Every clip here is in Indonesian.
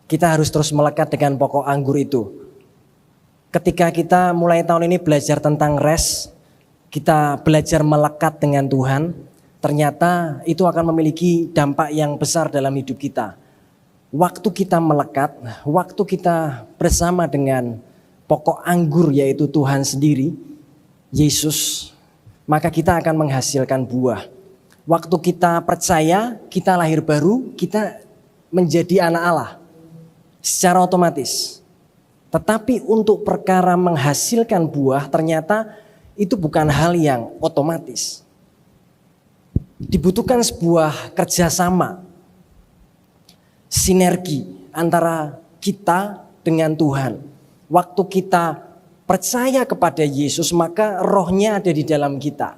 Kita harus terus melekat dengan pokok anggur itu. Ketika kita mulai tahun ini belajar tentang rest, kita belajar melekat dengan Tuhan, ternyata itu akan memiliki dampak yang besar dalam hidup kita. Waktu kita melekat, waktu kita bersama dengan pokok anggur yaitu Tuhan sendiri, Yesus, maka kita akan menghasilkan buah. Waktu kita percaya, kita lahir baru, kita menjadi anak Allah secara otomatis. Tetapi untuk perkara menghasilkan buah ternyata itu bukan hal yang otomatis. Dibutuhkan sebuah kerjasama, sinergi antara kita dengan Tuhan. Waktu kita percaya kepada Yesus, maka rohnya ada di dalam kita.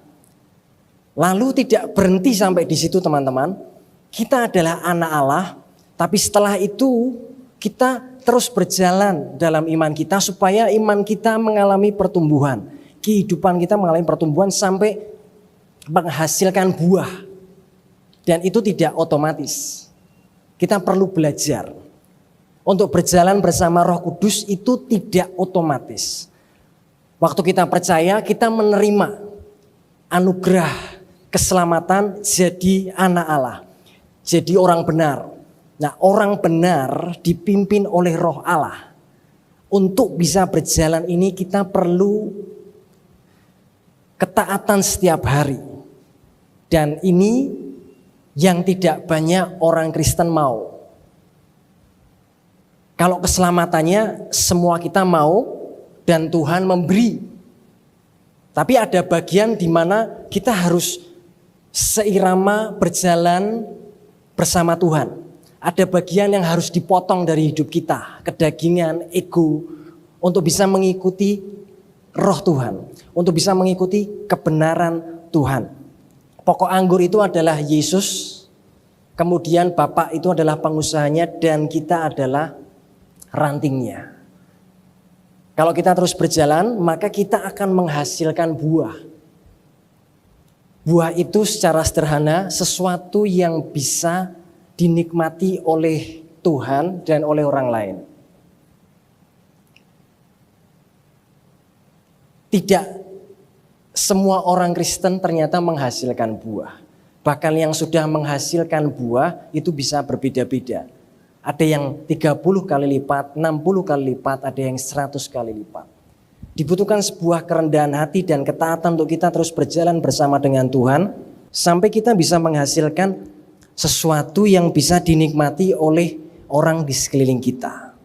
Lalu tidak berhenti sampai di situ teman-teman. Kita adalah anak Allah, tapi setelah itu kita terus berjalan dalam iman kita supaya iman kita mengalami pertumbuhan. Kehidupan kita mengalami pertumbuhan sampai menghasilkan buah. Dan itu tidak otomatis. Kita perlu belajar. Untuk berjalan bersama Roh Kudus itu tidak otomatis. Waktu kita percaya, kita menerima anugerah keselamatan jadi anak Allah. Jadi orang benar. Nah, orang benar dipimpin oleh Roh Allah. Untuk bisa berjalan ini kita perlu ketaatan setiap hari. Dan ini yang tidak banyak orang Kristen mau. Kalau keselamatannya semua kita mau dan Tuhan memberi. Tapi ada bagian di mana kita harus seirama berjalan bersama Tuhan. Ada bagian yang harus dipotong dari hidup kita, kedagingan, ego, untuk bisa mengikuti roh Tuhan, untuk bisa mengikuti kebenaran Tuhan. Pokok anggur itu adalah Yesus, kemudian Bapak itu adalah pengusahanya dan kita adalah rantingnya. Kalau kita terus berjalan, maka kita akan menghasilkan buah. Buah itu secara sederhana sesuatu yang bisa dinikmati oleh Tuhan dan oleh orang lain. Tidak semua orang Kristen ternyata menghasilkan buah. Bahkan yang sudah menghasilkan buah itu bisa berbeda-beda. Ada yang 30 kali lipat, 60 kali lipat, ada yang 100 kali lipat. Dibutuhkan sebuah kerendahan hati dan ketaatan untuk kita terus berjalan bersama dengan Tuhan sampai kita bisa menghasilkan sesuatu yang bisa dinikmati oleh orang di sekeliling kita.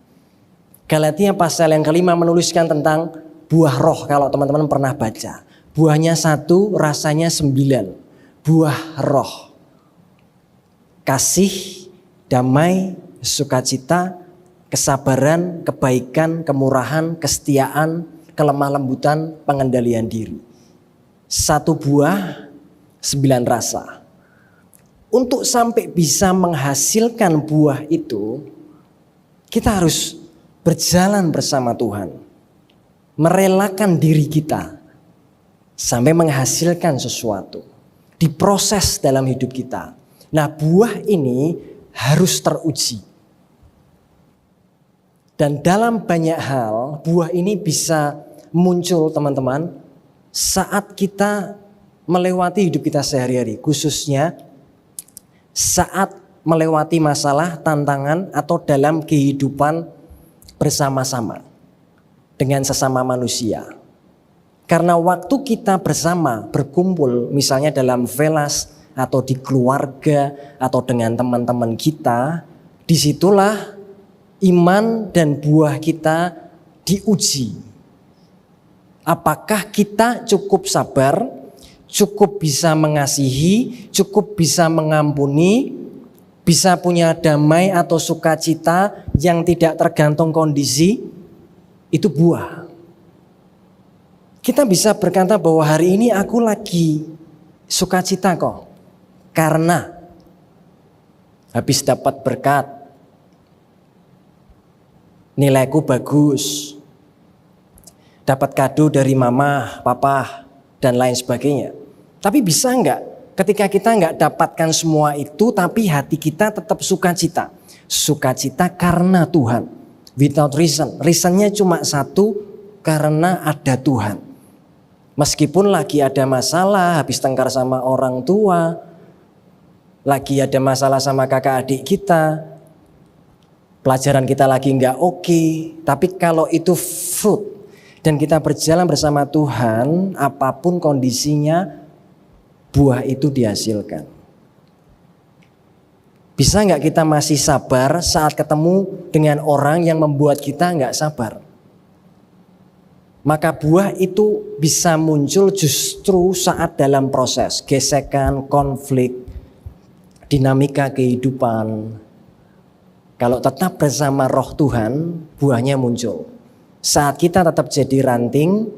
Galatia pasal yang kelima menuliskan tentang buah roh, kalau teman-teman pernah baca. Buahnya 1, rasanya 9. Buah roh. Kasih, damai, sukacita, kesabaran, kebaikan, kemurahan, kesetiaan, kelemah lembutan, pengendalian diri. 1 buah, 9 rasa. Untuk sampai bisa menghasilkan buah itu, kita harus berjalan bersama Tuhan. Merelakan diri kita sampai menghasilkan sesuatu. Diproses dalam hidup kita. Nah, buah ini harus teruji. Dan dalam banyak hal, buah ini bisa muncul teman-teman saat kita melewati hidup kita sehari-hari. Khususnya saat melewati masalah, tantangan, atau dalam kehidupan bersama-sama dengan sesama manusia. Karena waktu kita bersama berkumpul misalnya dalam velas atau di keluarga atau dengan teman-teman kita, disitulah iman dan buah kita diuji. Apakah kita cukup sabar, cukup bisa mengasihi, cukup bisa mengampuni, bisa punya damai atau sukacita yang tidak tergantung kondisi, itu buah. Kita bisa berkata bahwa hari ini aku lagi sukacita kok. Karena habis dapat berkat, nilaiku bagus, dapat kado dari mama, papa, dan lain sebagainya. Tapi bisa enggak Ketika kita nggak dapatkan semua itu, tapi hati kita tetap sukacita. Sukacita karena Tuhan. Without reason. Reasonnya cuma satu, karena ada Tuhan. Meskipun lagi ada masalah, habis tengkar sama orang tua, lagi ada masalah sama kakak adik kita, pelajaran kita lagi nggak oke, tapi kalau itu fruit dan kita berjalan bersama Tuhan, apapun kondisinya, buah itu dihasilkan. Bisa nggak kita masih sabar saat ketemu dengan orang yang membuat kita nggak sabar? Maka buah itu bisa muncul justru saat dalam proses gesekan, konflik, dinamika kehidupan. Kalau tetap bersama roh Tuhan, buahnya muncul. Saat kita tetap jadi ranting,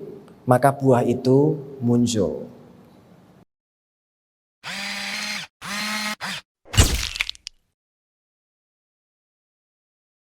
maka buah itu muncul.